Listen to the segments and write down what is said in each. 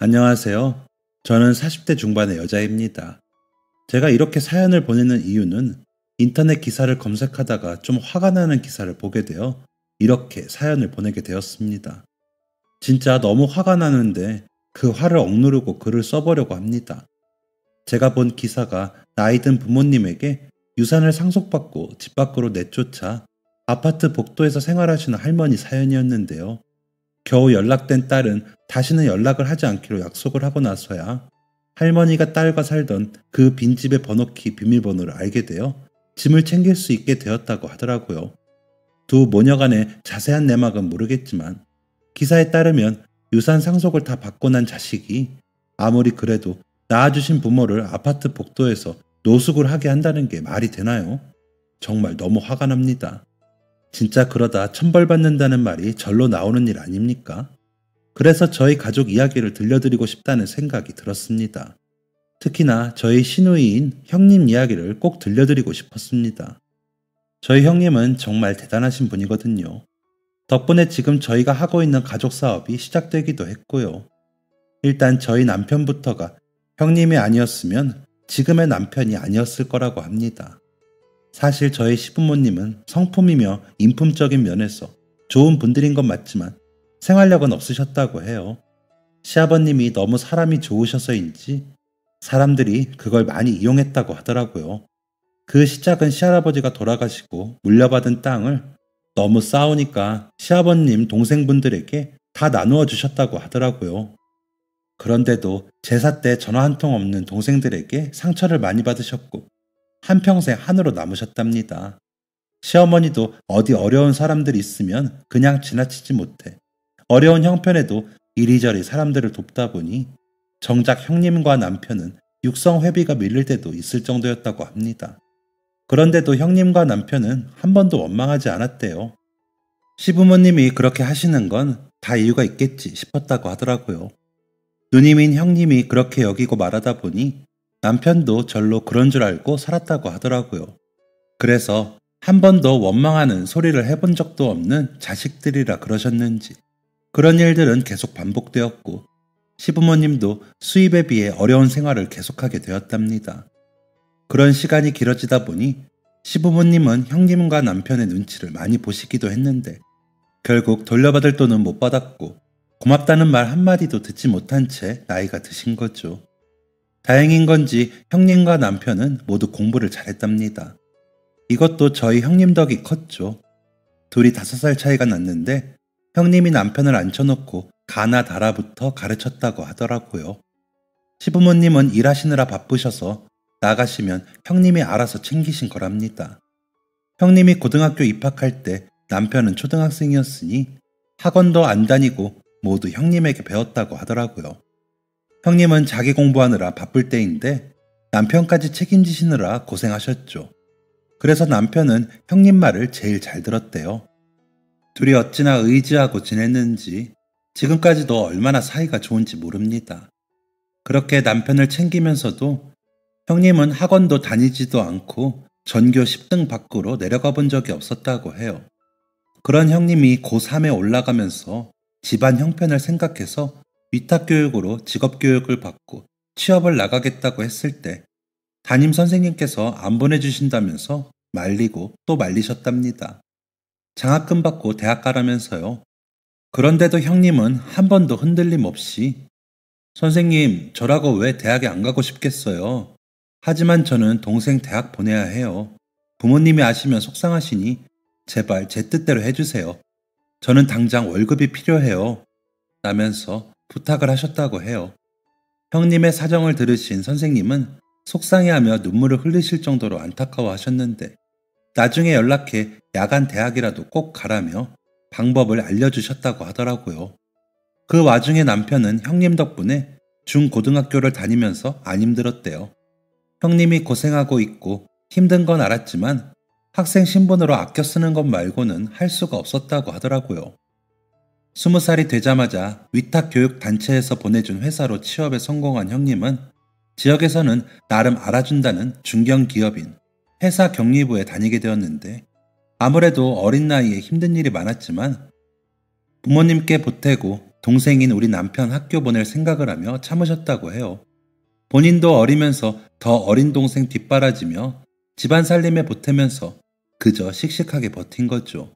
안녕하세요. 저는 40대 중반의 여자입니다. 제가 이렇게 사연을 보내는 이유는 인터넷 기사를 검색하다가 좀 화가 나는 기사를 보게 되어 이렇게 사연을 보내게 되었습니다. 진짜 너무 화가 나는데 그 화를 억누르고 글을 써보려고 합니다. 제가 본 기사가 나이 든 부모님에게 유산을 상속받고 집 밖으로 내쫓아 아파트 복도에서 생활하시는 할머니 사연이었는데요. 겨우 연락된 딸은 다시는 연락을 하지 않기로 약속을 하고 나서야 할머니가 딸과 살던 그 빈집의 번호키 비밀번호를 알게 되어 짐을 챙길 수 있게 되었다고 하더라고요. 두 모녀 간의 자세한 내막은 모르겠지만 기사에 따르면 유산 상속을 다 받고 난 자식이 아무리 그래도 낳아주신 부모를 아파트 복도에서 노숙을 하게 한다는 게 말이 되나요? 정말 너무 화가 납니다. 진짜 그러다 천벌받는다는 말이 절로 나오는 일 아닙니까? 그래서 저희 가족 이야기를 들려드리고 싶다는 생각이 들었습니다. 특히나 저희 시누이인 형님 이야기를 꼭 들려드리고 싶었습니다. 저희 형님은 정말 대단하신 분이거든요. 덕분에 지금 저희가 하고 있는 가족 사업이 시작되기도 했고요. 일단 저희 남편부터가 형님이 아니었으면 지금의 남편이 아니었을 거라고 합니다. 사실 저희 시부모님은 성품이며 인품적인 면에서 좋은 분들인 건 맞지만 생활력은 없으셨다고 해요. 시아버님이 너무 사람이 좋으셔서인지 사람들이 그걸 많이 이용했다고 하더라고요. 그 시작은 시할아버지가 돌아가시고 물려받은 땅을 너무 싸우니까 시아버님 동생분들에게 다 나누어 주셨다고 하더라고요. 그런데도 제사 때 전화 한 통 없는 동생들에게 상처를 많이 받으셨고 한평생 한으로 남으셨답니다. 시어머니도 어디 어려운 사람들이 있으면 그냥 지나치지 못해 어려운 형편에도 이리저리 사람들을 돕다 보니 정작 형님과 남편은 육성회비가 밀릴 때도 있을 정도였다고 합니다. 그런데도 형님과 남편은 한 번도 원망하지 않았대요. 시부모님이 그렇게 하시는 건 다 이유가 있겠지 싶었다고 하더라고요. 누님인 형님이 그렇게 여기고 말하다 보니 남편도 절로 그런 줄 알고 살았다고 하더라고요. 그래서 한 번도 원망하는 소리를 해본 적도 없는 자식들이라 그러셨는지 그런 일들은 계속 반복되었고 시부모님도 수입에 비해 어려운 생활을 계속하게 되었답니다. 그런 시간이 길어지다 보니 시부모님은 형님과 남편의 눈치를 많이 보시기도 했는데 결국 돌려받을 돈은 못 받았고 고맙다는 말 한마디도 듣지 못한 채 나이가 드신 거죠. 다행인 건지 형님과 남편은 모두 공부를 잘했답니다. 이것도 저희 형님 덕이 컸죠. 둘이 5살 차이가 났는데 형님이 남편을 앉혀놓고 가나 다라부터 가르쳤다고 하더라고요. 시부모님은 일하시느라 바쁘셔서 나가시면 형님이 알아서 챙기신 거랍니다. 형님이 고등학교 입학할 때 남편은 초등학생이었으니 학원도 안 다니고 모두 형님에게 배웠다고 하더라고요. 형님은 자기 공부하느라 바쁠 때인데 남편까지 책임지시느라 고생하셨죠. 그래서 남편은 형님 말을 제일 잘 들었대요. 둘이 어찌나 의지하고 지냈는지 지금까지도 얼마나 사이가 좋은지 모릅니다. 그렇게 남편을 챙기면서도 형님은 학원도 다니지도 않고 전교 10등 밖으로 내려가 본 적이 없었다고 해요. 그런 형님이 고3에 올라가면서 집안 형편을 생각해서 위탁교육으로 직업교육을 받고 취업을 나가겠다고 했을 때 담임 선생님께서 안 보내주신다면서 말리고 또 말리셨답니다. 장학금 받고 대학 가라면서요. 그런데도 형님은 한 번도 흔들림 없이 선생님, 저라고 왜 대학에 안 가고 싶겠어요. 하지만 저는 동생 대학 보내야 해요. 부모님이 아시면 속상하시니 제발 제 뜻대로 해주세요. 저는 당장 월급이 필요해요. 라면서 부탁을 하셨다고 해요. 형님의 사정을 들으신 선생님은 속상해하며 눈물을 흘리실 정도로 안타까워하셨는데 나중에 연락해 야간 대학이라도 꼭 가라며 방법을 알려주셨다고 하더라고요. 그 와중에 남편은 형님 덕분에 중고등학교를 다니면서 안 힘들었대요. 형님이 고생하고 있고 힘든 건 알았지만 학생 신분으로 아껴 쓰는 것 말고는 할 수가 없었다고 하더라고요. 20살이 되자마자 위탁교육단체에서 보내준 회사로 취업에 성공한 형님은 지역에서는 나름 알아준다는 중견기업인 회사 격리부에 다니게 되었는데 아무래도 어린 나이에 힘든 일이 많았지만 부모님께 보태고 동생인 우리 남편 학교 보낼 생각을 하며 참으셨다고 해요. 본인도 어리면서 더 어린 동생 뒷바라지며 집안 살림에 보태면서 그저 씩씩하게 버틴 거죠.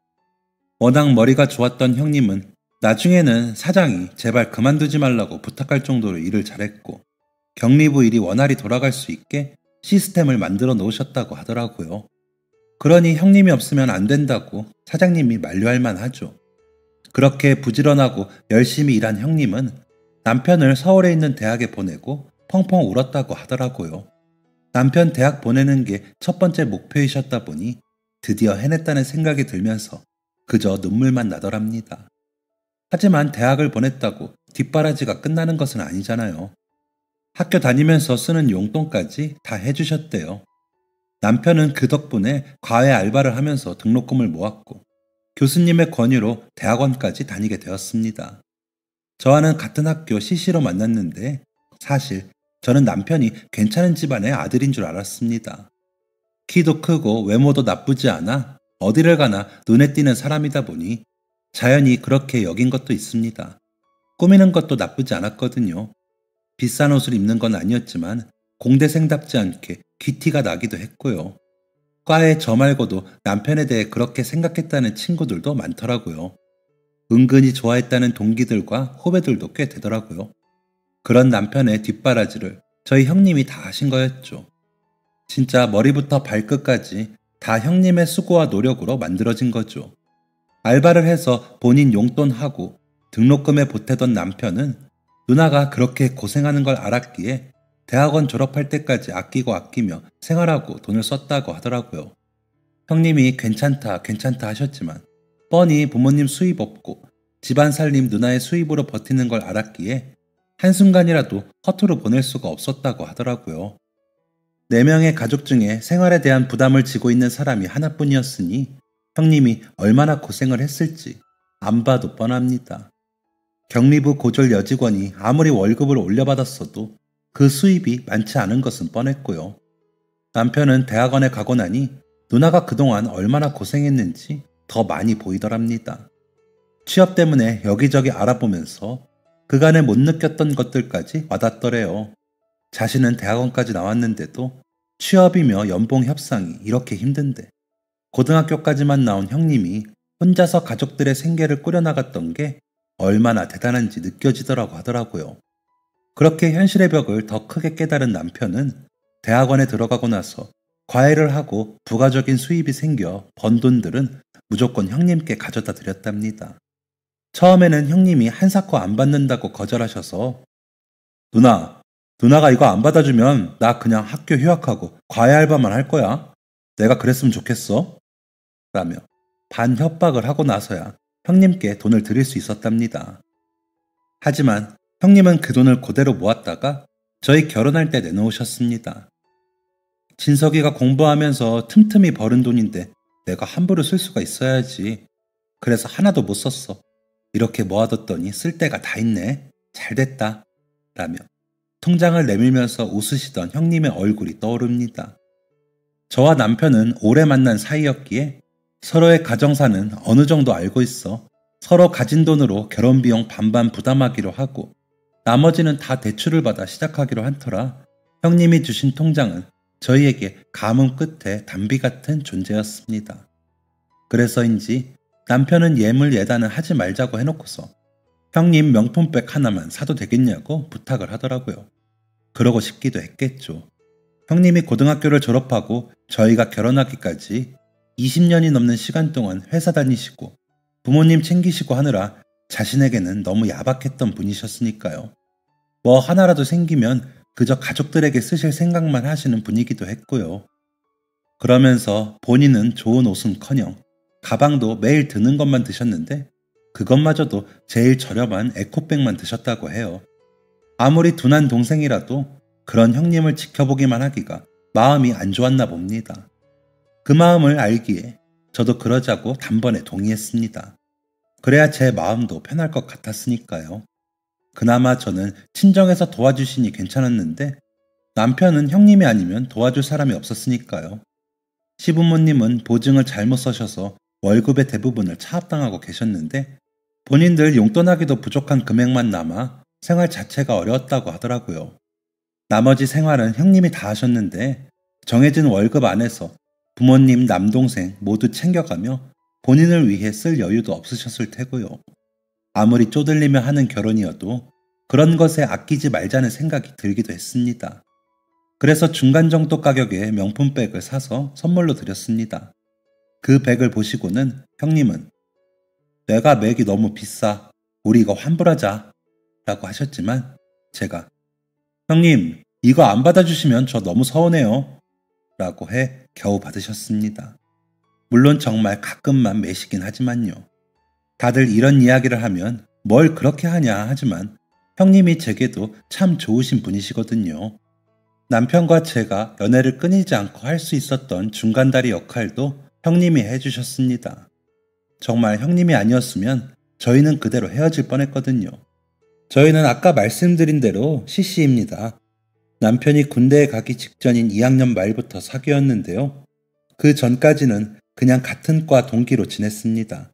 워낙 머리가 좋았던 형님은 나중에는 사장이 제발 그만두지 말라고 부탁할 정도로 일을 잘했고 격리부 일이 원활히 돌아갈 수 있게 시스템을 만들어 놓으셨다고 하더라고요. 그러니 형님이 없으면 안 된다고 사장님이 만류할 만하죠. 그렇게 부지런하고 열심히 일한 형님은 남편을 서울에 있는 대학에 보내고 펑펑 울었다고 하더라고요. 남편 대학 보내는 게 첫 번째 목표이셨다 보니 드디어 해냈다는 생각이 들면서 그저 눈물만 나더랍니다. 하지만 대학을 보냈다고 뒷바라지가 끝나는 것은 아니잖아요. 학교 다니면서 쓰는 용돈까지 다 해주셨대요. 남편은 그 덕분에 과외 알바를 하면서 등록금을 모았고 교수님의 권유로 대학원까지 다니게 되었습니다. 저와는 같은 학교 CC로 만났는데 사실 저는 남편이 괜찮은 집안의 아들인 줄 알았습니다. 키도 크고 외모도 나쁘지 않아 어디를 가나 눈에 띄는 사람이다 보니 자연히 그렇게 여긴 것도 있습니다. 꾸미는 것도 나쁘지 않았거든요. 비싼 옷을 입는 건 아니었지만 공대생답지 않게 귀티가 나기도 했고요. 과에 저 말고도 남편에 대해 그렇게 생각했다는 친구들도 많더라고요. 은근히 좋아했다는 동기들과 후배들도 꽤 되더라고요. 그런 남편의 뒷바라지를 저희 형님이 다 하신 거였죠. 진짜 머리부터 발끝까지 다 형님의 수고와 노력으로 만들어진 거죠. 알바를 해서 본인 용돈하고 등록금에 보태던 남편은 누나가 그렇게 고생하는 걸 알았기에 대학원 졸업할 때까지 아끼고 아끼며 생활하고 돈을 썼다고 하더라고요. 형님이 괜찮다 괜찮다 하셨지만 뻔히 부모님 수입 없고 집안 살림 누나의 수입으로 버티는 걸 알았기에 한순간이라도 허투루 보낼 수가 없었다고 하더라고요. 4명의 가족 중에 생활에 대한 부담을 지고 있는 사람이 하나뿐이었으니 형님이 얼마나 고생을 했을지 안 봐도 뻔합니다. 격리부 고졸 여직원이 아무리 월급을 올려받았어도 그 수입이 많지 않은 것은 뻔했고요. 남편은 대학원에 가고 나니 누나가 그동안 얼마나 고생했는지 더 많이 보이더랍니다. 취업 때문에 여기저기 알아보면서 그간에 못 느꼈던 것들까지 와닿더래요. 자신은 대학원까지 나왔는데도 취업이며 연봉 협상이 이렇게 힘든데 고등학교까지만 나온 형님이 혼자서 가족들의 생계를 꾸려나갔던 게 얼마나 대단한지 느껴지더라고 하더라고요. 그렇게 현실의 벽을 더 크게 깨달은 남편은 대학원에 들어가고 나서 과외를 하고 부가적인 수입이 생겨 번 돈들은 무조건 형님께 가져다 드렸답니다. 처음에는 형님이 한사코 안 받는다고 거절하셔서 누나가 이거 안 받아주면 나 그냥 학교 휴학하고 과외 알바만 할 거야. 내가 그랬으면 좋겠어. 라며 반협박을 하고 나서야 형님께 돈을 드릴 수 있었답니다. 하지만 형님은 그 돈을 그대로 모았다가 저희 결혼할 때 내놓으셨습니다. 진석이가 공부하면서 틈틈이 벌은 돈인데 내가 함부로 쓸 수가 있어야지. 그래서 하나도 못 썼어. 이렇게 모아뒀더니 쓸 데가 다 있네. 잘됐다. 라며 통장을 내밀면서 웃으시던 형님의 얼굴이 떠오릅니다. 저와 남편은 오래 만난 사이였기에 서로의 가정사는 어느 정도 알고 있어 서로 가진 돈으로 결혼비용 반반 부담하기로 하고 나머지는 다 대출을 받아 시작하기로 한 터라 형님이 주신 통장은 저희에게 가뭄 끝에 단비 같은 존재였습니다. 그래서인지 남편은 예물 예단은 하지 말자고 해놓고서 형님 명품백 하나만 사도 되겠냐고 부탁을 하더라고요. 그러고 싶기도 했겠죠. 형님이 고등학교를 졸업하고 저희가 결혼하기까지 20년이 넘는 시간 동안 회사 다니시고 부모님 챙기시고 하느라 자신에게는 너무 야박했던 분이셨으니까요. 뭐 하나라도 생기면 그저 가족들에게 쓰실 생각만 하시는 분이기도 했고요. 그러면서 본인은 좋은 옷은커녕 가방도 매일 드는 것만 드셨는데 그것마저도 제일 저렴한 에코백만 드셨다고 해요. 아무리 둔한 동생이라도 그런 형님을 지켜보기만 하기가 마음이 안 좋았나 봅니다. 그 마음을 알기에 저도 그러자고 단번에 동의했습니다. 그래야 제 마음도 편할 것 같았으니까요. 그나마 저는 친정에서 도와주시니 괜찮았는데 남편은 형님이 아니면 도와줄 사람이 없었으니까요. 시부모님은 보증을 잘못 써셔서 월급의 대부분을 차압당하고 계셨는데 본인들 용돈하기도 부족한 금액만 남아 생활 자체가 어려웠다고 하더라고요. 나머지 생활은 형님이 다 하셨는데 정해진 월급 안에서 부모님, 남동생 모두 챙겨가며 본인을 위해 쓸 여유도 없으셨을 테고요. 아무리 쪼들리며 하는 결혼이어도 그런 것에 아끼지 말자는 생각이 들기도 했습니다. 그래서 중간 정도 가격의 명품백을 사서 선물로 드렸습니다. 그 백을 보시고는 형님은 내가 맥이 너무 비싸. 우리 이거 환불하자. 라고 하셨지만 제가 형님 이거 안 받아주시면 저 너무 서운해요. 라고 해 겨우 받으셨습니다. 물론 정말 가끔만 매시긴 하지만요. 다들 이런 이야기를 하면 뭘 그렇게 하냐 하지만 형님이 제게도 참 좋으신 분이시거든요. 남편과 제가 연애를 끊이지 않고 할 수 있었던 중간다리 역할도 형님이 해주셨습니다. 정말 형님이 아니었으면 저희는 그대로 헤어질 뻔했거든요. 저희는 아까 말씀드린 대로 CC입니다. 남편이 군대에 가기 직전인 2학년 말부터 사귀었는데요. 그 전까지는 그냥 같은 과 동기로 지냈습니다.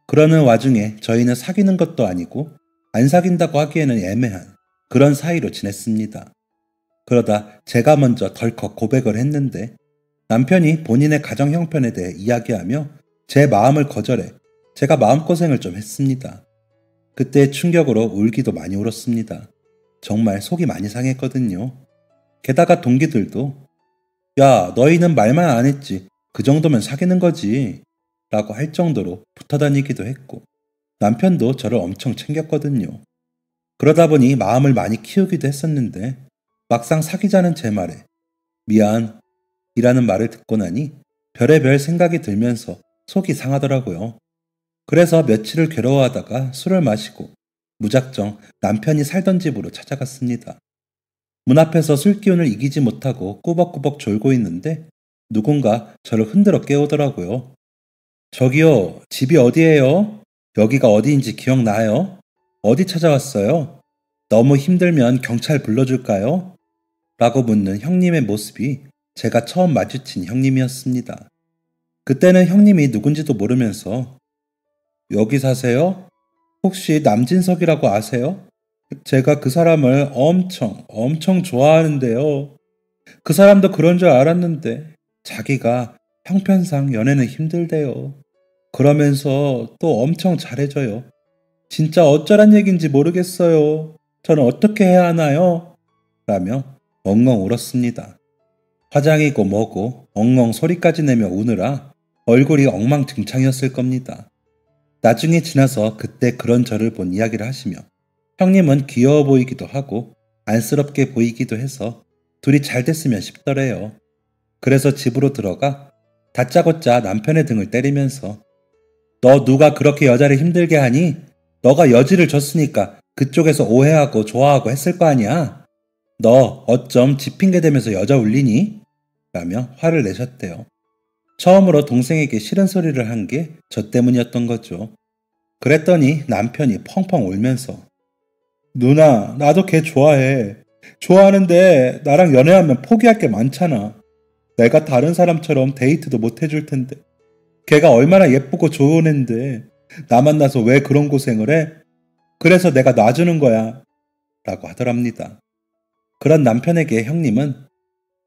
그러는 와중에 저희는 사귀는 것도 아니고 안 사귄다고 하기에는 애매한 그런 사이로 지냈습니다. 그러다 제가 먼저 덜컥 고백을 했는데 남편이 본인의 가정 형편에 대해 이야기하며 제 마음을 거절해 제가 마음고생을 좀 했습니다. 그때 충격으로 울기도 많이 울었습니다. 정말 속이 많이 상했거든요. 게다가 동기들도 야, 너희는 말만 안 했지. 그 정도면 사귀는 거지. 라고 할 정도로 붙어 다니기도 했고 남편도 저를 엄청 챙겼거든요. 그러다 보니 마음을 많이 키우기도 했었는데 막상 사귀자는 제 말에 미안 이라는 말을 듣고 나니 별의별 생각이 들면서 속이 상하더라고요. 그래서 며칠을 괴로워하다가 술을 마시고 무작정 남편이 살던 집으로 찾아갔습니다. 문 앞에서 술 기운을 이기지 못하고 꾸벅꾸벅 졸고 있는데 누군가 저를 흔들어 깨우더라고요. 저기요, 집이 어디예요? 여기가 어디인지 기억나요? 어디 찾아왔어요? 너무 힘들면 경찰 불러줄까요? 라고 묻는 형님의 모습이 제가 처음 마주친 형님이었습니다. 그때는 형님이 누군지도 모르면서 여기 사세요? 혹시 남진석이라고 아세요? 제가 그 사람을 엄청 좋아하는데요. 그 사람도 그런 줄 알았는데 자기가 형편상 연애는 힘들대요. 그러면서 또 엄청 잘해줘요. 진짜 어쩌란 얘기인지 모르겠어요. 저는 어떻게 해야 하나요? 라며 엉엉 울었습니다. 화장이고 뭐고 엉엉 소리까지 내며 우느라 얼굴이 엉망진창이었을 겁니다. 나중에 지나서 그때 그런 저를 본 이야기를 하시며 형님은 귀여워 보이기도 하고 안쓰럽게 보이기도 해서 둘이 잘 됐으면 싶더래요. 그래서 집으로 들어가 다짜고짜 남편의 등을 때리면서 너 누가 그렇게 여자를 힘들게 하니? 너가 여지를 줬으니까 그쪽에서 오해하고 좋아하고 했을 거 아니야? 너 어쩜 지 핑계 대면서 여자 울리니? 라며 화를 내셨대요. 처음으로 동생에게 싫은 소리를 한 게 저 때문이었던 거죠. 그랬더니 남편이 펑펑 울면서 누나, 나도 걔 좋아해. 좋아하는데 나랑 연애하면 포기할 게 많잖아. 내가 다른 사람처럼 데이트도 못 해줄 텐데. 걔가 얼마나 예쁘고 좋은 앤데 나 만나서 왜 그런 고생을 해? 그래서 내가 놔주는 거야. 라고 하더랍니다. 그런 남편에게 형님은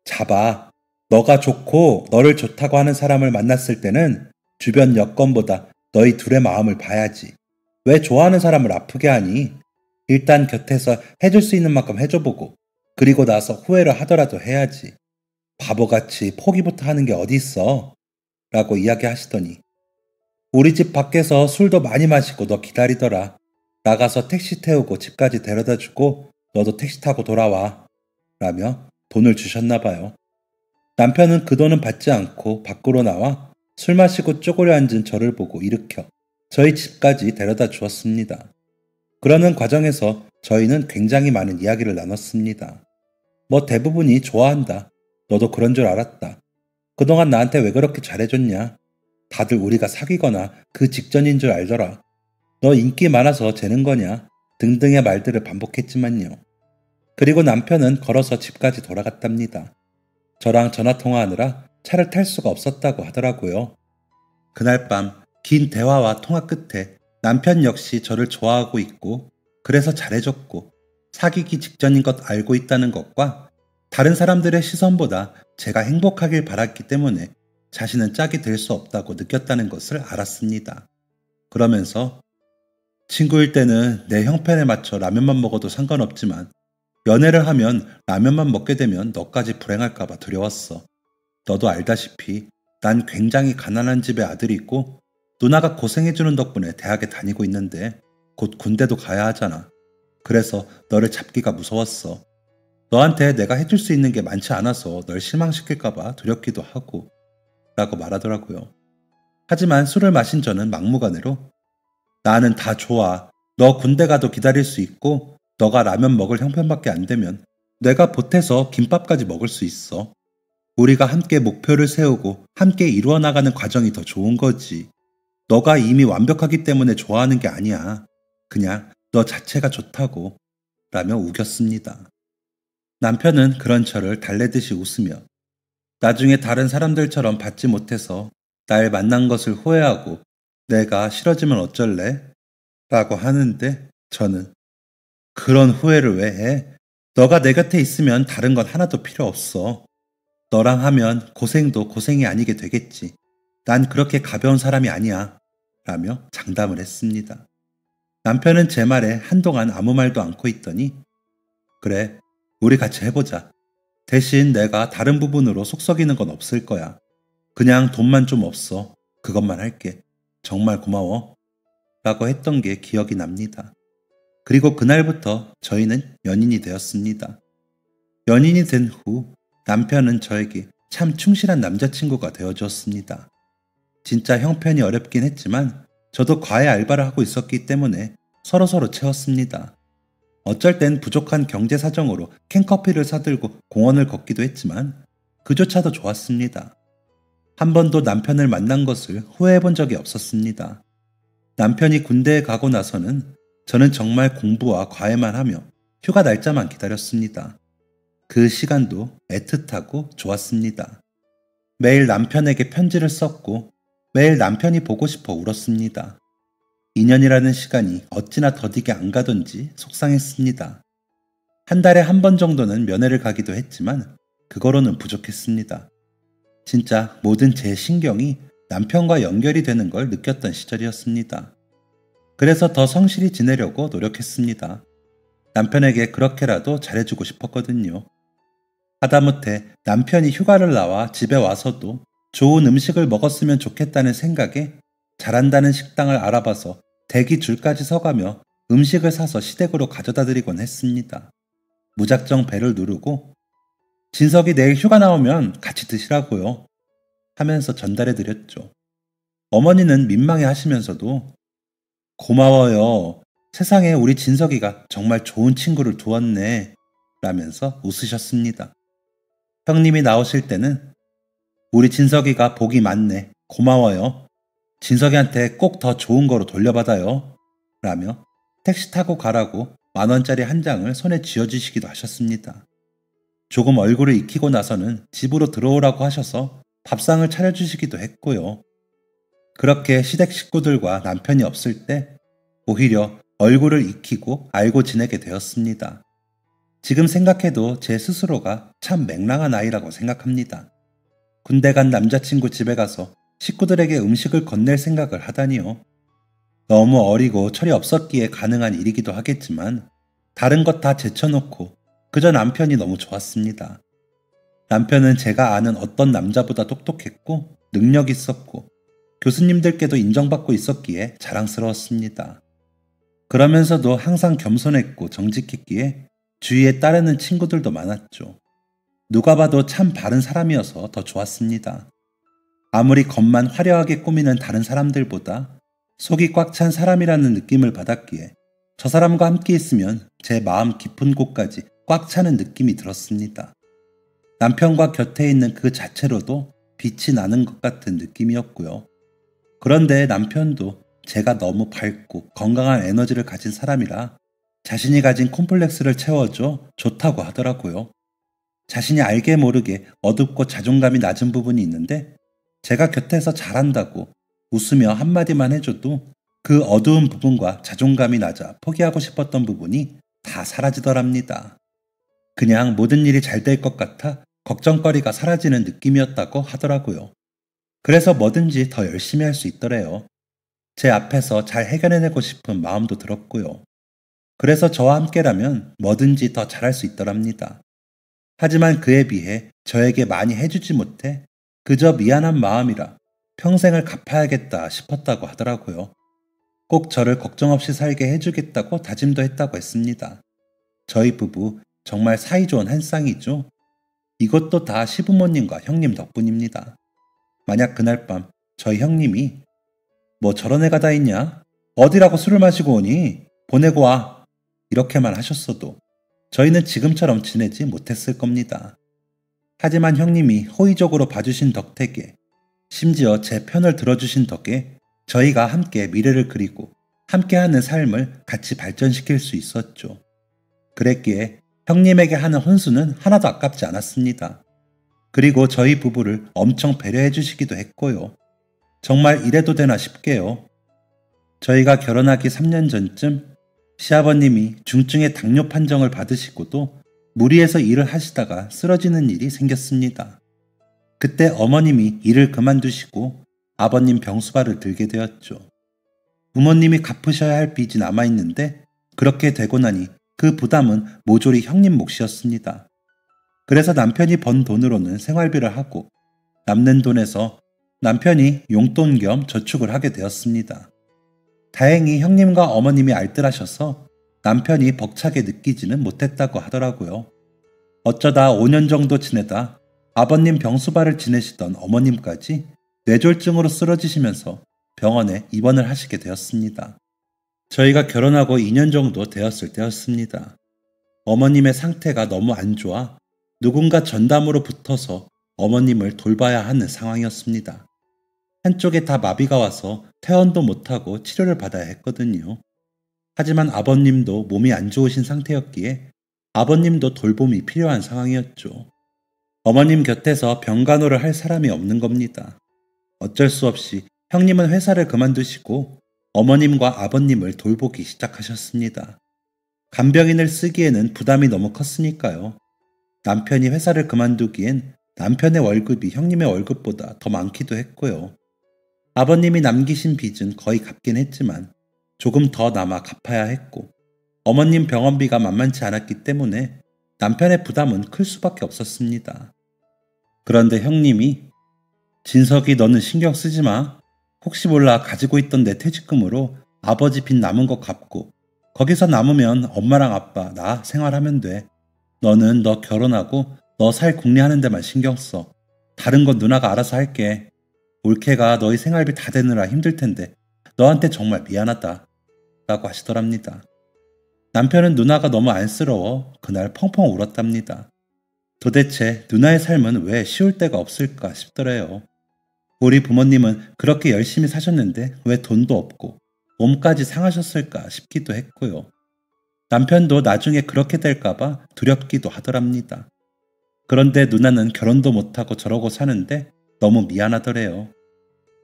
잡아. 너가 좋고 너를 좋다고 하는 사람을 만났을 때는 주변 여건보다 너희 둘의 마음을 봐야지. 왜 좋아하는 사람을 아프게 하니? 일단 곁에서 해줄 수 있는 만큼 해줘보고 그리고 나서 후회를 하더라도 해야지. 바보같이 포기부터 하는 게 어디 있어? 라고 이야기하시더니 우리 집 밖에서 술도 많이 마시고 너 기다리더라. 나가서 택시 태우고 집까지 데려다주고 너도 택시 타고 돌아와. 라며 돈을 주셨나 봐요. 남편은 그 돈은 받지 않고 밖으로 나와 술 마시고 쪼그려 앉은 저를 보고 일으켜 저희 집까지 데려다 주었습니다. 그러는 과정에서 저희는 굉장히 많은 이야기를 나눴습니다. 뭐 대부분이 좋아한다. 너도 그런 줄 알았다. 그동안 나한테 왜 그렇게 잘해줬냐. 다들 우리가 사귀거나 그 직전인 줄 알더라. 너 인기 많아서 재는 거냐. 등등의 말들을 반복했지만요. 그리고 남편은 걸어서 집까지 돌아갔답니다. 저랑 전화통화하느라 차를 탈 수가 없었다고 하더라고요. 그날 밤 긴 대화와 통화 끝에 남편 역시 저를 좋아하고 있고 그래서 잘해줬고 사귀기 직전인 것 알고 있다는 것과 다른 사람들의 시선보다 제가 행복하길 바랐기 때문에 자신은 짝이 될 수 없다고 느꼈다는 것을 알았습니다. 그러면서 친구일 때는 내 형편에 맞춰 라면만 먹어도 상관없지만 연애를 하면 라면만 먹게 되면 너까지 불행할까봐 두려웠어. 너도 알다시피 난 굉장히 가난한 집의 아들이고 누나가 고생해주는 덕분에 대학에 다니고 있는데 곧 군대도 가야 하잖아. 그래서 너를 잡기가 무서웠어. 너한테 내가 해줄 수 있는 게 많지 않아서 널 실망시킬까봐 두렵기도 하고 라고 말하더라고요. 하지만 술을 마신 저는 막무가내로 나는 다 좋아. 너 군대 가도 기다릴 수 있고 너가 라면 먹을 형편밖에 안 되면 내가 보태서 김밥까지 먹을 수 있어. 우리가 함께 목표를 세우고 함께 이루어 나가는 과정이 더 좋은 거지. 너가 이미 완벽하기 때문에 좋아하는 게 아니야. 그냥 너 자체가 좋다고 라며 우겼습니다. 남편은 그런 저를 달래듯이 웃으며 나중에 다른 사람들처럼 받지 못해서 날 만난 것을 후회하고 내가 싫어지면 어쩔래? 라고 하는데 저는 그런 후회를 왜 해? 너가 내 곁에 있으면 다른 건 하나도 필요 없어. 너랑 하면 고생도 고생이 아니게 되겠지. 난 그렇게 가벼운 사람이 아니야. 라며 장담을 했습니다. 남편은 제 말에 한동안 아무 말도 않고 있더니 그래, 우리 같이 해보자. 대신 내가 다른 부분으로 속썩이는 건 없을 거야. 그냥 돈만 좀 없어. 그것만 할게. 정말 고마워. 라고 했던 게 기억이 납니다. 그리고 그날부터 저희는 연인이 되었습니다. 연인이 된 후 남편은 저에게 참 충실한 남자친구가 되어주었습니다. 진짜 형편이 어렵긴 했지만 저도 과외 알바를 하고 있었기 때문에 서로서로 채웠습니다. 어쩔 땐 부족한 경제 사정으로 캔커피를 사들고 공원을 걷기도 했지만 그조차도 좋았습니다. 한 번도 남편을 만난 것을 후회해 본 적이 없었습니다. 남편이 군대에 가고 나서는 저는 정말 공부와 과외만 하며 휴가 날짜만 기다렸습니다. 그 시간도 애틋하고 좋았습니다. 매일 남편에게 편지를 썼고 매일 남편이 보고 싶어 울었습니다. 2년이라는 시간이 어찌나 더디게 안 가던지 속상했습니다. 한 달에 한 번 정도는 면회를 가기도 했지만 그거로는 부족했습니다. 진짜 모든 제 신경이 남편과 연결이 되는 걸 느꼈던 시절이었습니다. 그래서 더 성실히 지내려고 노력했습니다. 남편에게 그렇게라도 잘해주고 싶었거든요. 하다못해 남편이 휴가를 나와 집에 와서도 좋은 음식을 먹었으면 좋겠다는 생각에 잘한다는 식당을 알아봐서 대기 줄까지 서가며 음식을 사서 시댁으로 가져다 드리곤 했습니다. 무작정 배를 누르고 진석이 내일 휴가 나오면 같이 드시라고요 하면서 전달해 드렸죠. 어머니는 민망해 하시면서도 고마워요. 세상에 우리 진석이가 정말 좋은 친구를 두었네 라면서 웃으셨습니다. 형님이 나오실 때는 우리 진석이가 복이 많네. 고마워요. 진석이한테 꼭 더 좋은 거로 돌려받아요. 라며 택시 타고 가라고 10,000원짜리 한 장을 손에 쥐어주시기도 하셨습니다. 조금 얼굴을 익히고 나서는 집으로 들어오라고 하셔서 밥상을 차려주시기도 했고요. 그렇게 시댁 식구들과 남편이 없을 때 오히려 얼굴을 익히고 알고 지내게 되었습니다. 지금 생각해도 제 스스로가 참 맹랑한 아이라고 생각합니다. 군대 간 남자친구 집에 가서 식구들에게 음식을 건넬 생각을 하다니요. 너무 어리고 철이 없었기에 가능한 일이기도 하겠지만 다른 것 다 제쳐놓고 그저 남편이 너무 좋았습니다. 남편은 제가 아는 어떤 남자보다 똑똑했고 능력 있었고 교수님들께도 인정받고 있었기에 자랑스러웠습니다. 그러면서도 항상 겸손했고 정직했기에 주위에 따르는 친구들도 많았죠. 누가 봐도 참 바른 사람이어서 더 좋았습니다. 아무리 겉만 화려하게 꾸미는 다른 사람들보다 속이 꽉 찬 사람이라는 느낌을 받았기에 저 사람과 함께 있으면 제 마음 깊은 곳까지 꽉 차는 느낌이 들었습니다. 남편과 곁에 있는 그 자체로도 빛이 나는 것 같은 느낌이었고요. 그런데 남편도 제가 너무 밝고 건강한 에너지를 가진 사람이라 자신이 가진 콤플렉스를 채워줘 좋다고 하더라고요. 자신이 알게 모르게 어둡고 자존감이 낮은 부분이 있는데 제가 곁에서 잘한다고 웃으며 한마디만 해줘도 그 어두운 부분과 자존감이 낮아 포기하고 싶었던 부분이 다 사라지더랍니다. 그냥 모든 일이 잘 될 것 같아 걱정거리가 사라지는 느낌이었다고 하더라고요. 그래서 뭐든지 더 열심히 할 수 있더래요. 제 앞에서 잘 해결해내고 싶은 마음도 들었고요. 그래서 저와 함께라면 뭐든지 더 잘할 수 있더랍니다. 하지만 그에 비해 저에게 많이 해주지 못해 그저 미안한 마음이라 평생을 갚아야겠다 싶었다고 하더라고요. 꼭 저를 걱정 없이 살게 해주겠다고 다짐도 했다고 했습니다. 저희 부부 정말 사이좋은 한 쌍이죠. 이것도 다 시부모님과 형님 덕분입니다. 만약 그날 밤 저희 형님이 뭐 저런 애가 다 있냐? 어디라고 술을 마시고 오니? 보내고 와. 이렇게만 하셨어도 저희는 지금처럼 지내지 못했을 겁니다. 하지만 형님이 호의적으로 봐주신 덕택에 심지어 제 편을 들어주신 덕에 저희가 함께 미래를 그리고 함께하는 삶을 같이 발전시킬 수 있었죠. 그랬기에 형님에게 하는 혼수는 하나도 아깝지 않았습니다. 그리고 저희 부부를 엄청 배려해 주시기도 했고요. 정말 이래도 되나 싶게요. 저희가 결혼하기 3년 전쯤 시아버님이 중증의 당뇨 판정을 받으시고도 무리해서 일을 하시다가 쓰러지는 일이 생겼습니다. 그때 어머님이 일을 그만두시고 아버님 병수발을 들게 되었죠. 부모님이 갚으셔야 할 빚이 남아있는데 그렇게 되고 나니 그 부담은 모조리 형님 몫이었습니다. 그래서 남편이 번 돈으로는 생활비를 하고 남는 돈에서 남편이 용돈 겸 저축을 하게 되었습니다. 다행히 형님과 어머님이 알뜰하셔서 남편이 벅차게 느끼지는 못했다고 하더라고요. 어쩌다 5년 정도 지내다 아버님 병수발을 지내시던 어머님까지 뇌졸중으로 쓰러지시면서 병원에 입원을 하시게 되었습니다. 저희가 결혼하고 2년 정도 되었을 때였습니다. 어머님의 상태가 너무 안 좋아 누군가 전담으로 붙어서 어머님을 돌봐야 하는 상황이었습니다. 한쪽에 다 마비가 와서 퇴원도 못하고 치료를 받아야 했거든요. 하지만 아버님도 몸이 안 좋으신 상태였기에 아버님도 돌봄이 필요한 상황이었죠. 어머님 곁에서 병간호를 할 사람이 없는 겁니다. 어쩔 수 없이 형님은 회사를 그만두시고 어머님과 아버님을 돌보기 시작하셨습니다. 간병인을 쓰기에는 부담이 너무 컸으니까요. 남편이 회사를 그만두기엔 남편의 월급이 형님의 월급보다 더 많기도 했고요. 아버님이 남기신 빚은 거의 갚긴 했지만 조금 더 남아 갚아야 했고 어머님 병원비가 만만치 않았기 때문에 남편의 부담은 클 수밖에 없었습니다. 그런데 형님이 진석이 너는 신경 쓰지 마. 혹시 몰라 가지고 있던 내 퇴직금으로 아버지 빚 남은 거 갚고 거기서 남으면 엄마랑 아빠 나 생활하면 돼. 너는 너 결혼하고 너 살 궁리하는 데만 신경 써. 다른 건 누나가 알아서 할게. 올케가 너희 생활비 다 대느라 힘들 텐데 너한테 정말 미안하다. 라고 하시더랍니다. 남편은 누나가 너무 안쓰러워 그날 펑펑 울었답니다. 도대체 누나의 삶은 왜 쉬울 때가 없을까 싶더래요. 우리 부모님은 그렇게 열심히 사셨는데 왜 돈도 없고 몸까지 상하셨을까 싶기도 했고요. 남편도 나중에 그렇게 될까봐 두렵기도 하더랍니다. 그런데 누나는 결혼도 못하고 저러고 사는데 너무 미안하더래요.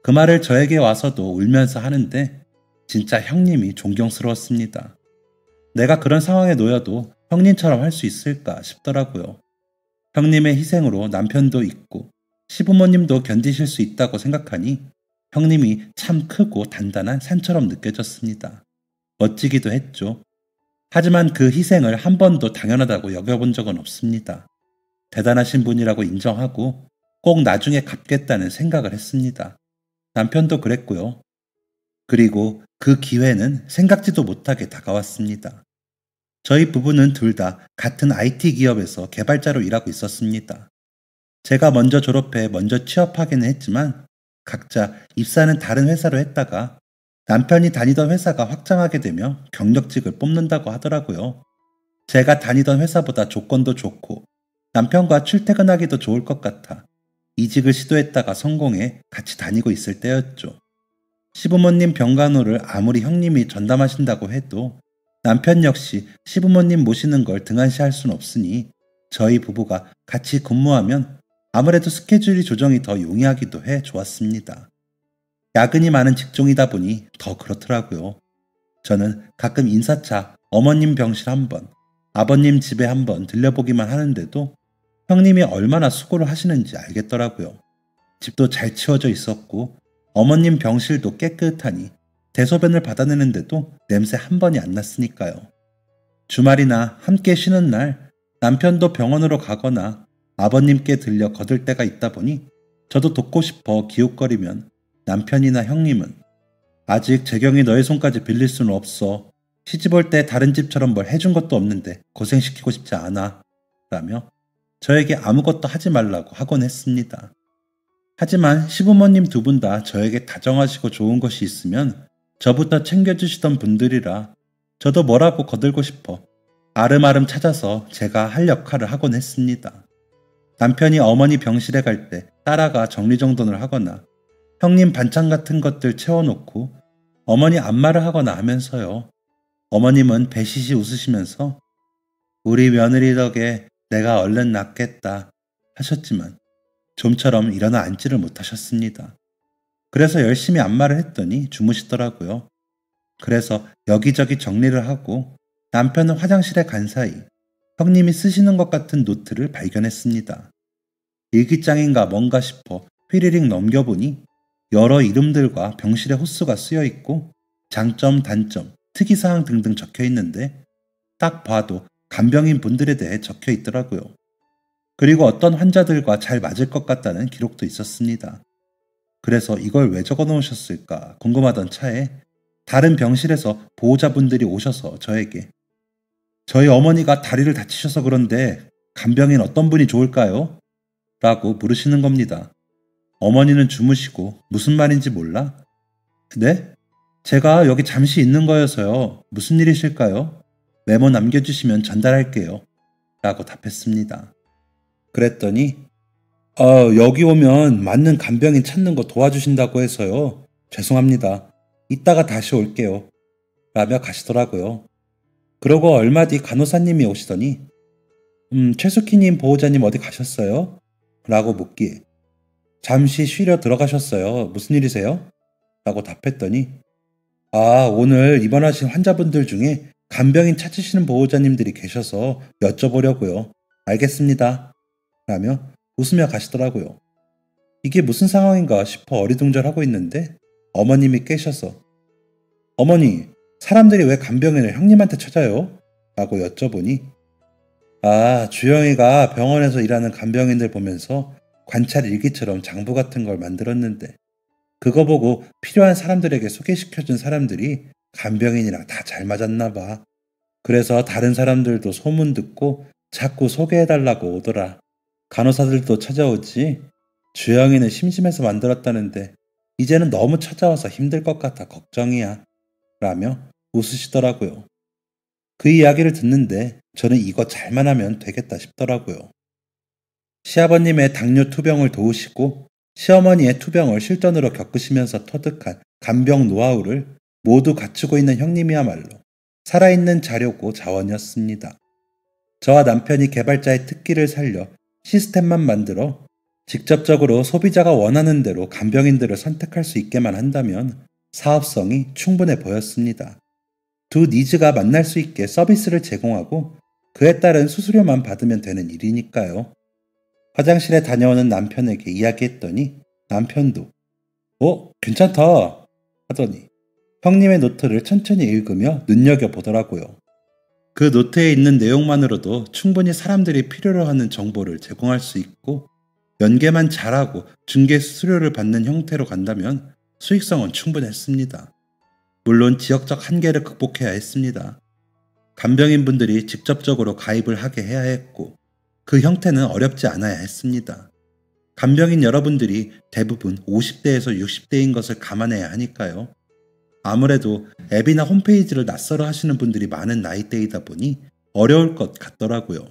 그 말을 저에게 와서도 울면서 하는데 진짜 형님이 존경스러웠습니다. 내가 그런 상황에 놓여도 형님처럼 할 수 있을까 싶더라고요. 형님의 희생으로 남편도 있고 시부모님도 견디실 수 있다고 생각하니 형님이 참 크고 단단한 산처럼 느껴졌습니다. 멋지기도 했죠. 하지만 그 희생을 한 번도 당연하다고 여겨본 적은 없습니다. 대단하신 분이라고 인정하고 꼭 나중에 갚겠다는 생각을 했습니다. 남편도 그랬고요. 그리고 그 기회는 생각지도 못하게 다가왔습니다. 저희 부부는 둘 다 같은 IT 기업에서 개발자로 일하고 있었습니다. 제가 먼저 졸업해 먼저 취업하기는 했지만 각자 입사는 다른 회사로 했다가 남편이 다니던 회사가 확장하게 되며 경력직을 뽑는다고 하더라고요. 제가 다니던 회사보다 조건도 좋고 남편과 출퇴근하기도 좋을 것 같아 이직을 시도했다가 성공해 같이 다니고 있을 때였죠. 시부모님 병간호를 아무리 형님이 전담하신다고 해도 남편 역시 시부모님 모시는 걸 등한시할 순 없으니 저희 부부가 같이 근무하면 아무래도 스케줄이 조정이 더 용이하기도 해 좋았습니다. 야근이 많은 직종이다 보니 더 그렇더라고요. 저는 가끔 인사차 어머님 병실 한 번, 아버님 집에 한 번 들려보기만 하는데도 형님이 얼마나 수고를 하시는지 알겠더라고요. 집도 잘 치워져 있었고 어머님 병실도 깨끗하니 대소변을 받아내는데도 냄새 한 번이 안 났으니까요. 주말이나 함께 쉬는 날 남편도 병원으로 가거나 아버님께 들려 거들 때가 있다 보니 저도 돕고 싶어 기웃거리면 남편이나 형님은 아직 재경이 너의 손까지 빌릴 수는 없어. 시집 올 때 다른 집처럼 뭘 해준 것도 없는데 고생시키고 싶지 않아. 라며 저에게 아무것도 하지 말라고 하곤 했습니다. 하지만 시부모님 두 분 다 저에게 다정하시고 좋은 것이 있으면 저부터 챙겨주시던 분들이라 저도 뭐라고 거들고 싶어 아름아름 찾아서 제가 할 역할을 하곤 했습니다. 남편이 어머니 병실에 갈 때 따라가 정리정돈을 하거나 형님 반찬 같은 것들 채워놓고 어머니 안마를 하거나 하면서요. 어머님은 배시시 웃으시면서 우리 며느리 덕에 내가 얼른 낫겠다 하셨지만 좀처럼 일어나 앉지를 못하셨습니다. 그래서 열심히 안마를 했더니 주무시더라고요. 그래서 여기저기 정리를 하고 남편은 화장실에 간 사이 형님이 쓰시는 것 같은 노트를 발견했습니다. 일기장인가 뭔가 싶어 휘리릭 넘겨보니 여러 이름들과 병실의 호수가 쓰여 있고 장점, 단점, 특이사항 등등 적혀 있는데 딱 봐도 간병인 분들에 대해 적혀 있더라고요. 그리고 어떤 환자들과 잘 맞을 것 같다는 기록도 있었습니다. 그래서 이걸 왜 적어 놓으셨을까 궁금하던 차에 다른 병실에서 보호자분들이 오셔서 저에게 저희 어머니가 다리를 다치셔서 그런데 간병인 어떤 분이 좋을까요? 라고 물으시는 겁니다. 어머니는 주무시고 무슨 말인지 몰라? 네? 제가 여기 잠시 있는 거여서요. 무슨 일이실까요? 메모 남겨주시면 전달할게요. 라고 답했습니다. 그랬더니 여기 오면 맞는 간병인 찾는 거 도와주신다고 해서요. 죄송합니다. 이따가 다시 올게요. 라며 가시더라고요. 그러고 얼마 뒤 간호사님이 오시더니 최숙희님 보호자님 어디 가셨어요? 라고 묻기에 잠시 쉬려 들어가셨어요. 무슨 일이세요? 라고 답했더니 오늘 입원하신 환자분들 중에 간병인 찾으시는 보호자님들이 계셔서 여쭤보려고요. 알겠습니다. 라며 웃으며 가시더라고요. 이게 무슨 상황인가 싶어 어리둥절하고 있는데 어머님이 깨셔서 어머니, 사람들이 왜 간병인을 형님한테 찾아요? 라고 여쭤보니 주영이가 병원에서 일하는 간병인들 보면서 관찰 일기처럼 장부 같은 걸 만들었는데 그거 보고 필요한 사람들에게 소개시켜준 사람들이 간병인이랑 다 잘 맞았나 봐. 그래서 다른 사람들도 소문 듣고 자꾸 소개해달라고 오더라. 간호사들도 찾아오지. 주영이는 심심해서 만들었다는데 이제는 너무 찾아와서 힘들 것 같아 걱정이야. 라며 웃으시더라고요. 그 이야기를 듣는데 저는 이거 잘만 하면 되겠다 싶더라고요. 시아버님의 당뇨 투병을 도우시고 시어머니의 투병을 실전으로 겪으시면서 터득한 간병 노하우를 모두 갖추고 있는 형님이야말로 살아있는 자료고 자원이었습니다. 저와 남편이 개발자의 특기를 살려 시스템만 만들어 직접적으로 소비자가 원하는 대로 간병인들을 선택할 수 있게만 한다면 사업성이 충분해 보였습니다. 두 니즈가 만날 수 있게 서비스를 제공하고 그에 따른 수수료만 받으면 되는 일이니까요. 화장실에 다녀오는 남편에게 이야기했더니 남편도 괜찮다 하더니 형님의 노트를 천천히 읽으며 눈여겨보더라고요. 그 노트에 있는 내용만으로도 충분히 사람들이 필요로 하는 정보를 제공할 수 있고 연계만 잘하고 중개 수수료를 받는 형태로 간다면 수익성은 충분했습니다. 물론 지역적 한계를 극복해야 했습니다. 간병인분들이 직접적으로 가입을 하게 해야 했고 그 형태는 어렵지 않아야 했습니다. 간병인 여러분들이 대부분 50대에서 60대인 것을 감안해야 하니까요. 아무래도 앱이나 홈페이지를 낯설어 하시는 분들이 많은 나이대이다 보니 어려울 것 같더라고요.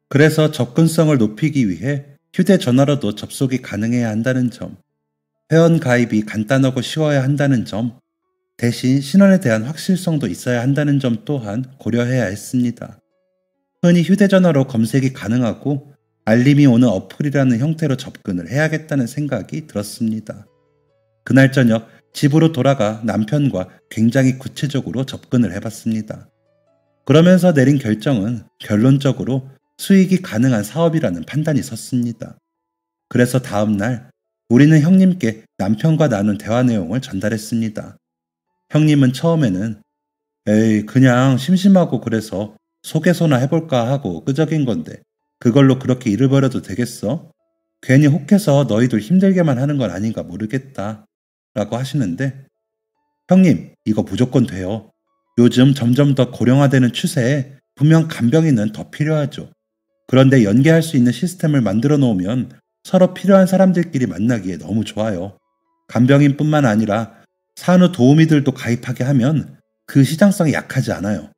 그래서 접근성을 높이기 위해 휴대전화로도 접속이 가능해야 한다는 점, 회원 가입이 간단하고 쉬워야 한다는 점, 대신 신원에 대한 확실성도 있어야 한다는 점 또한 고려해야 했습니다. 흔히 휴대전화로 검색이 가능하고 알림이 오는 어플이라는 형태로 접근을 해야겠다는 생각이 들었습니다. 그날 저녁 집으로 돌아가 남편과 굉장히 구체적으로 접근을 해봤습니다. 그러면서 내린 결정은 결론적으로 수익이 가능한 사업이라는 판단이 섰습니다. 그래서 다음날 우리는 형님께 남편과 나눈 대화 내용을 전달했습니다. 형님은 처음에는 에이 그냥 심심하고 그래서 소개서나 해볼까 하고 끄적인 건데 그걸로 그렇게 일을 벌여도 되겠어? 괜히 혹해서 너희들 힘들게만 하는 건 아닌가 모르겠다 라고 하시는데 형님 이거 무조건 돼요. 요즘 점점 더 고령화되는 추세에 분명 간병인은 더 필요하죠. 그런데 연계할 수 있는 시스템을 만들어 놓으면 서로 필요한 사람들끼리 만나기에 너무 좋아요. 간병인뿐만 아니라 산후 도우미들도 가입하게 하면 그 시장성이 약하지 않아요.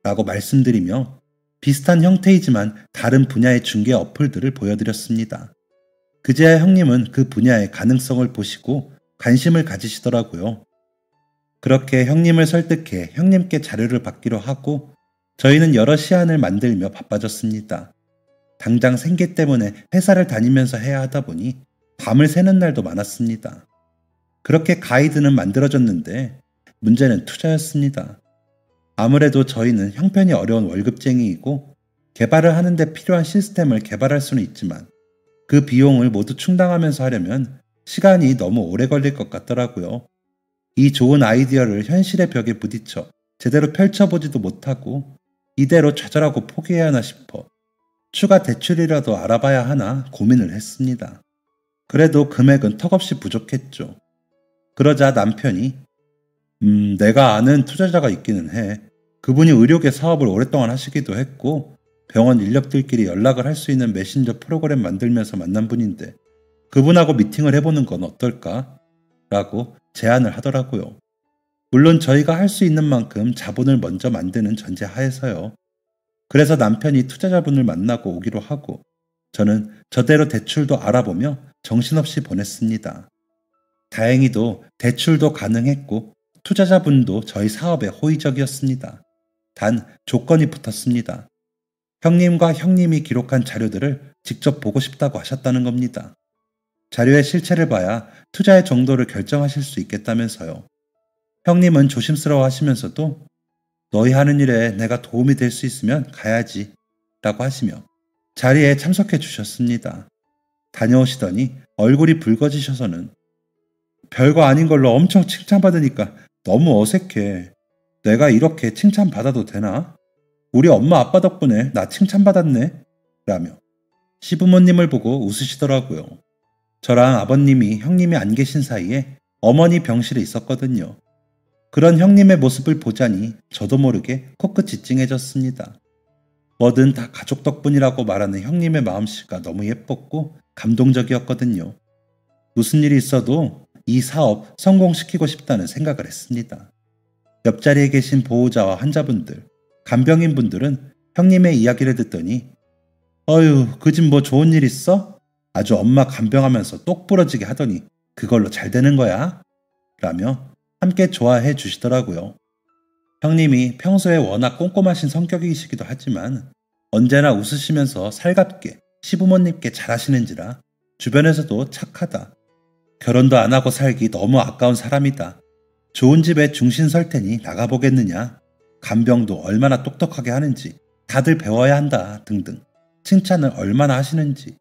라고 말씀드리며 비슷한 형태이지만 다른 분야의 중개 어플들을 보여드렸습니다. 그제야 형님은 그 분야의 가능성을 보시고 관심을 가지시더라고요. 그렇게 형님을 설득해 형님께 자료를 받기로 하고 저희는 여러 시안을 만들며 바빠졌습니다. 당장 생계 때문에 회사를 다니면서 해야 하다 보니 밤을 새는 날도 많았습니다. 그렇게 가이드는 만들어졌는데 문제는 투자였습니다. 아무래도 저희는 형편이 어려운 월급쟁이이고 개발을 하는데 필요한 시스템을 개발할 수는 있지만 그 비용을 모두 충당하면서 하려면 시간이 너무 오래 걸릴 것 같더라고요. 이 좋은 아이디어를 현실의 벽에 부딪혀 제대로 펼쳐보지도 못하고 이대로 좌절하고 포기해야 하나 싶어 추가 대출이라도 알아봐야 하나 고민을 했습니다. 그래도 금액은 턱없이 부족했죠. 그러자 남편이 내가 아는 투자자가 있기는 해. 그분이 의료계 사업을 오랫동안 하시기도 했고 병원 인력들끼리 연락을 할 수 있는 메신저 프로그램 만들면서 만난 분인데 그분하고 미팅을 해보는 건 어떨까? 라고 제안을 하더라고요. 물론 저희가 할 수 있는 만큼 자본을 먼저 만드는 전제 하에서요. 그래서 남편이 투자자분을 만나고 오기로 하고 저는 저대로 대출도 알아보며 정신없이 보냈습니다. 다행히도 대출도 가능했고 투자자분도 저희 사업에 호의적이었습니다. 단 조건이 붙었습니다. 형님과 형님이 기록한 자료들을 직접 보고 싶다고 하셨다는 겁니다. 자료의 실체를 봐야 투자의 정도를 결정하실 수 있겠다면서요. 형님은 조심스러워 하시면서도 너희 하는 일에 내가 도움이 될 수 있으면 가야지 라고 하시며 자리에 참석해 주셨습니다. 다녀오시더니 얼굴이 붉어지셔서는 별거 아닌 걸로 엄청 칭찬받으니까 너무 어색해. 내가 이렇게 칭찬받아도 되나? 우리 엄마 아빠 덕분에 나 칭찬받았네 라며 시부모님을 보고 웃으시더라고요. 저랑 아버님이 형님이 안 계신 사이에 어머니 병실에 있었거든요. 그런 형님의 모습을 보자니 저도 모르게 코끝이 찡해졌습니다. 뭐든 다 가족 덕분이라고 말하는 형님의 마음씨가 너무 예뻤고 감동적이었거든요. 무슨 일이 있어도 이 사업 성공시키고 싶다는 생각을 했습니다. 옆자리에 계신 보호자와 환자분들, 간병인분들은 형님의 이야기를 듣더니 어휴 그 집 뭐 좋은 일 있어? 아주 엄마 간병하면서 똑 부러지게 하더니 그걸로 잘 되는 거야? 라며 함께 좋아해 주시더라고요. 형님이 평소에 워낙 꼼꼼하신 성격이시기도 하지만 언제나 웃으시면서 살갑게 시부모님께 잘하시는지라 주변에서도 착하다. 결혼도 안 하고 살기 너무 아까운 사람이다. 좋은 집에 중신 설 테니 나가보겠느냐. 간병도 얼마나 똑똑하게 하는지 다들 배워야 한다 등등 칭찬을 얼마나 하시는지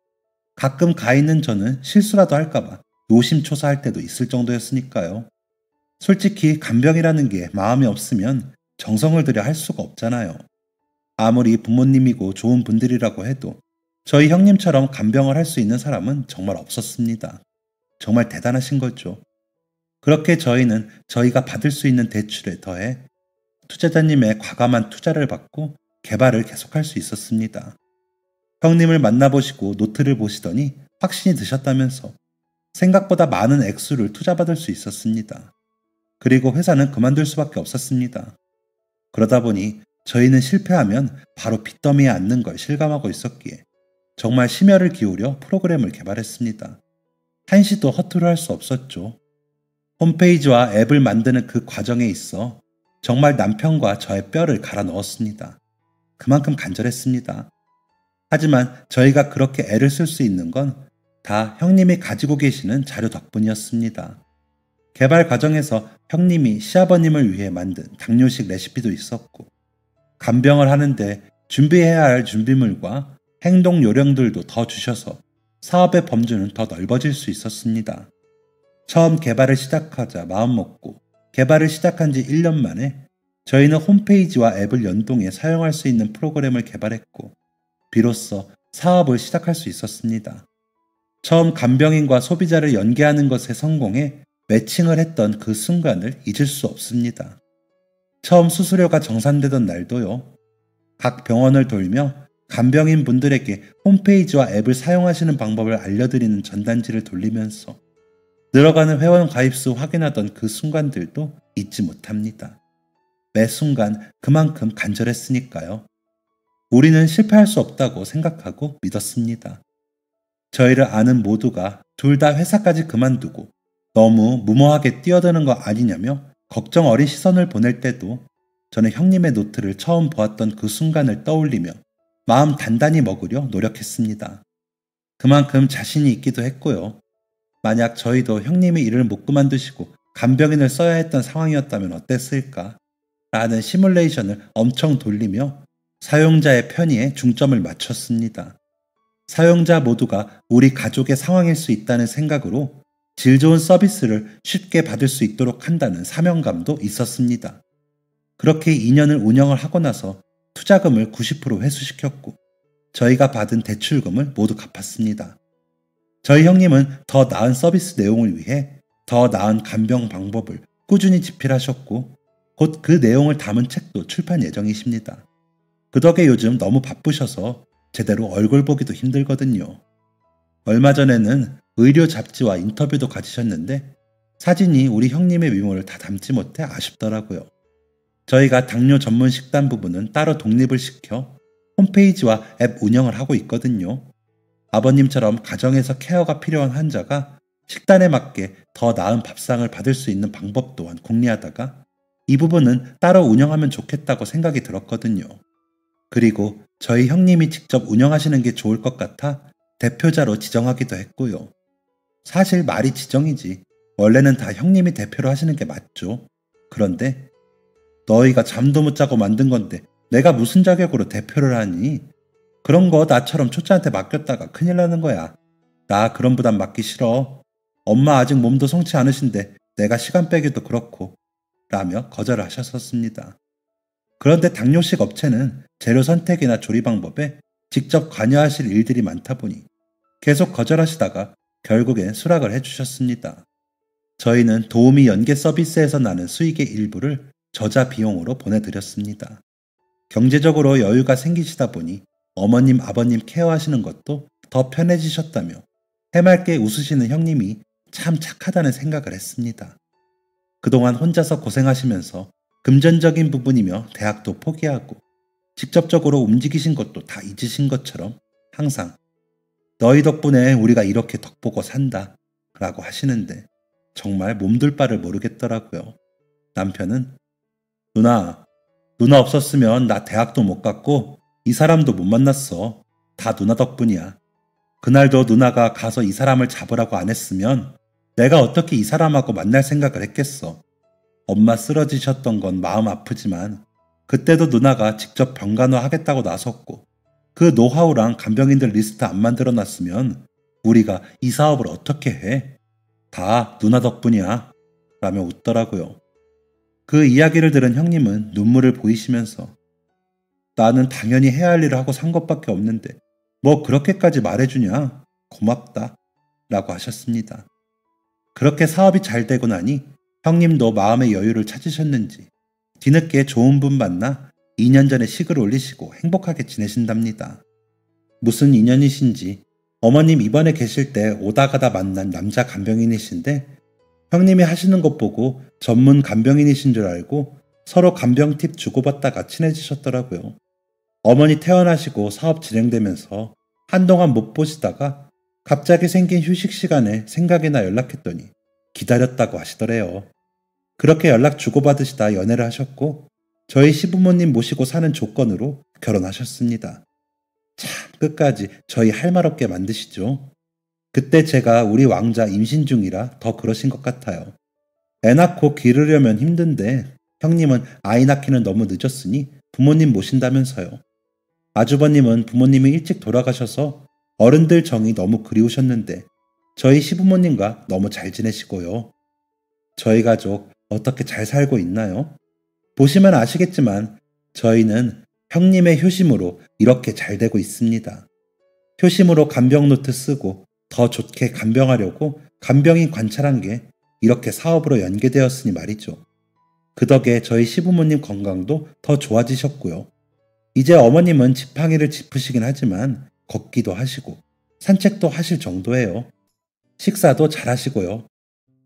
가끔 가 있는 저는 실수라도 할까봐 노심초사할 때도 있을 정도였으니까요. 솔직히 간병이라는 게 마음이 없으면 정성을 들여 할 수가 없잖아요. 아무리 부모님이고 좋은 분들이라고 해도 저희 형님처럼 간병을 할 수 있는 사람은 정말 없었습니다. 정말 대단하신 거죠. 그렇게 저희는 저희가 받을 수 있는 대출에 더해 투자자님의 과감한 투자를 받고 개발을 계속할 수 있었습니다. 형님을 만나보시고 노트를 보시더니 확신이 드셨다면서 생각보다 많은 액수를 투자받을 수 있었습니다. 그리고 회사는 그만둘 수밖에 없었습니다. 그러다 보니 저희는 실패하면 바로 빚더미에 앉는 걸 실감하고 있었기에 정말 심혈을 기울여 프로그램을 개발했습니다. 한시도 허투루 할 수 없었죠. 홈페이지와 앱을 만드는 그 과정에 있어 정말 남편과 저의 뼈를 갈아 넣었습니다. 그만큼 간절했습니다. 하지만 저희가 그렇게 애를 쓸 수 있는 건 다 형님이 가지고 계시는 자료 덕분이었습니다. 개발 과정에서 형님이 시아버님을 위해 만든 당뇨식 레시피도 있었고, 간병을 하는데 준비해야 할 준비물과 행동 요령들도 더 주셔서 사업의 범주는 더 넓어질 수 있었습니다. 처음 개발을 시작하자 마음먹고 개발을 시작한 지 1년 만에 저희는 홈페이지와 앱을 연동해 사용할 수 있는 프로그램을 개발했고, 비로소 사업을 시작할 수 있었습니다. 처음 간병인과 소비자를 연계하는 것에 성공해 매칭을 했던 그 순간을 잊을 수 없습니다. 처음 수수료가 정산되던 날도요. 각 병원을 돌며 간병인 분들에게 홈페이지와 앱을 사용하시는 방법을 알려드리는 전단지를 돌리면서 늘어가는 회원 가입수 확인하던 그 순간들도 잊지 못합니다. 매 순간 그만큼 간절했으니까요. 우리는 실패할 수 없다고 생각하고 믿었습니다. 저희를 아는 모두가 둘 다 회사까지 그만두고 너무 무모하게 뛰어드는 거 아니냐며 걱정 어린 시선을 보낼 때도 저는 형님의 노트를 처음 보았던 그 순간을 떠올리며 마음 단단히 먹으려 노력했습니다. 그만큼 자신이 있기도 했고요. 만약 저희도 형님이 일을 못 그만두시고 간병인을 써야 했던 상황이었다면 어땠을까? 라는 시뮬레이션을 엄청 돌리며 사용자의 편의에 중점을 맞췄습니다. 사용자 모두가 우리 가족의 상황일 수 있다는 생각으로 질 좋은 서비스를 쉽게 받을 수 있도록 한다는 사명감도 있었습니다. 그렇게 2년을 운영을 하고 나서 투자금을 90% 회수시켰고 저희가 받은 대출금을 모두 갚았습니다. 저희 형님은 더 나은 서비스 내용을 위해 더 나은 간병 방법을 꾸준히 집필하셨고 곧 그 내용을 담은 책도 출판 예정이십니다. 그 덕에 요즘 너무 바쁘셔서 제대로 얼굴 보기도 힘들거든요. 얼마 전에는 의료 잡지와 인터뷰도 가지셨는데 사진이 우리 형님의 미모를 다 담지 못해 아쉽더라고요. 저희가 당뇨 전문 식단 부분은 따로 독립을 시켜 홈페이지와 앱 운영을 하고 있거든요. 아버님처럼 가정에서 케어가 필요한 환자가 식단에 맞게 더 나은 밥상을 받을 수 있는 방법 또한 궁리하다가 이 부분은 따로 운영하면 좋겠다고 생각이 들었거든요. 그리고 저희 형님이 직접 운영하시는 게 좋을 것 같아 대표자로 지정하기도 했고요. 사실 말이 지정이지 원래는 다 형님이 대표로 하시는 게 맞죠. 그런데 너희가 잠도 못 자고 만든 건데 내가 무슨 자격으로 대표를 하니? 그런 거 나처럼 초짜한테 맡겼다가 큰일 나는 거야. 나 그런 부담 맡기 싫어. 엄마 아직 몸도 성치 않으신데 내가 시간 빼기도 그렇고 라며 거절을 하셨었습니다. 그런데 당뇨식 업체는 재료 선택이나 조리 방법에 직접 관여하실 일들이 많다 보니 계속 거절하시다가 결국엔 수락을 해주셨습니다. 저희는 도우미 연계 서비스에서 나는 수익의 일부를 저자 비용으로 보내드렸습니다. 경제적으로 여유가 생기시다 보니 어머님, 아버님 케어하시는 것도 더 편해지셨다며 해맑게 웃으시는 형님이 참 착하다는 생각을 했습니다. 그동안 혼자서 고생하시면서 금전적인 부분이며 대학도 포기하고 직접적으로 움직이신 것도 다 잊으신 것처럼 항상 너희 덕분에 우리가 이렇게 덕보고 산다 라고 하시는데 정말 몸둘 바를 모르겠더라고요. 남편은 누나 없었으면 나 대학도 못 갔고 이 사람도 못 만났어. 다 누나 덕분이야. 그날도 누나가 가서 이 사람을 잡으라고 안 했으면 내가 어떻게 이 사람하고 만날 생각을 했겠어. 엄마 쓰러지셨던 건 마음 아프지만 그때도 누나가 직접 병간호 하겠다고 나섰고 그 노하우랑 간병인들 리스트 안 만들어 놨으면 우리가 이 사업을 어떻게 해? 다 누나 덕분이야. 라며 웃더라고요. 그 이야기를 들은 형님은 눈물을 보이시면서 나는 당연히 해야 할 일을 하고 산 것밖에 없는데 뭐 그렇게까지 말해주냐? 고맙다. 라고 하셨습니다. 그렇게 사업이 잘 되고 나니 형님도 마음의 여유를 찾으셨는지 뒤늦게 좋은 분 만나 2년 전에 식을 올리시고 행복하게 지내신답니다. 무슨 인연이신지 어머님 입원해 계실 때 오다 가다 만난 남자 간병인이신데 형님이 하시는 것 보고 전문 간병인이신 줄 알고 서로 간병 팁 주고받다가 친해지셨더라고요. 어머니 퇴원하시고 사업 진행되면서 한동안 못 보시다가 갑자기 생긴 휴식 시간에 생각이나 연락했더니 기다렸다고 하시더래요. 그렇게 연락 주고받으시다 연애를 하셨고 저희 시부모님 모시고 사는 조건으로 결혼하셨습니다. 참 끝까지 저희 할 말 없게 만드시죠. 그때 제가 우리 왕자 임신 중이라 더 그러신 것 같아요. 애 낳고 기르려면 힘든데 형님은 아이 낳기는 너무 늦었으니 부모님 모신다면서요. 아주버님은 부모님이 일찍 돌아가셔서 어른들 정이 너무 그리우셨는데 저희 시부모님과 너무 잘 지내시고요. 저희 가족 어떻게 잘 살고 있나요? 보시면 아시겠지만 저희는 형님의 효심으로 이렇게 잘 되고 있습니다. 효심으로 간병 노트 쓰고 더 좋게 간병하려고 간병인 관찰한 게 이렇게 사업으로 연계되었으니 말이죠. 그 덕에 저희 시부모님 건강도 더 좋아지셨고요. 이제 어머님은 지팡이를 짚으시긴 하지만 걷기도 하시고 산책도 하실 정도예요. 식사도 잘 하시고요.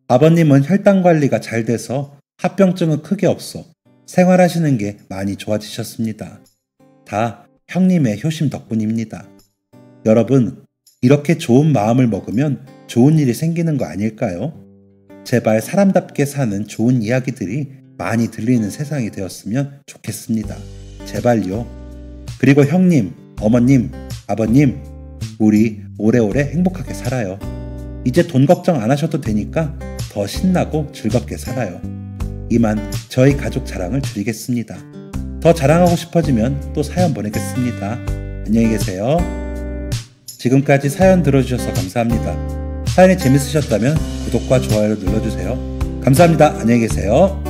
아버님은 혈당 관리가 잘 돼서 합병증은 크게 없어 생활하시는 게 많이 좋아지셨습니다. 다 형님의 효심 덕분입니다. 여러분, 이렇게 좋은 마음을 먹으면 좋은 일이 생기는 거 아닐까요? 제발 사람답게 사는 좋은 이야기들이 많이 들리는 세상이 되었으면 좋겠습니다. 제발요. 그리고 형님, 어머님, 아버님, 우리 오래오래 행복하게 살아요. 이제 돈 걱정 안 하셔도 되니까 더 신나고 즐겁게 살아요. 이만 저희 가족 자랑을 드리겠습니다. 더 자랑하고 싶어지면 또 사연 보내겠습니다. 안녕히 계세요. 지금까지 사연 들어주셔서 감사합니다. 사연이 재밌으셨다면 구독과 좋아요를 눌러주세요. 감사합니다. 안녕히 계세요.